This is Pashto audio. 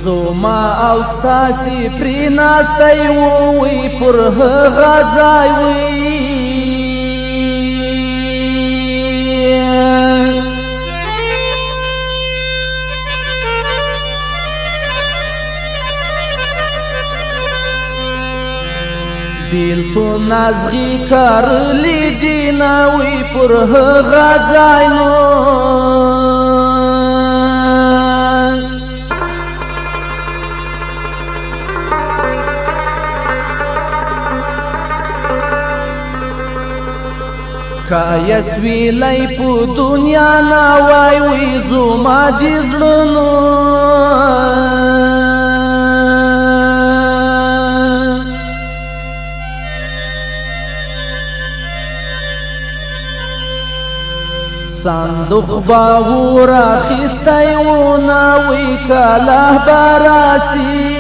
زما او ستاسي پری ناستی وی پر هغه ځای وی بیلتون نازغی کارلی دیناوی پر هغه ځای نو کایس ویلی په دنیا ناوای وی زما دی زړه صندوق باور اخیستی و ناوی کاله براسی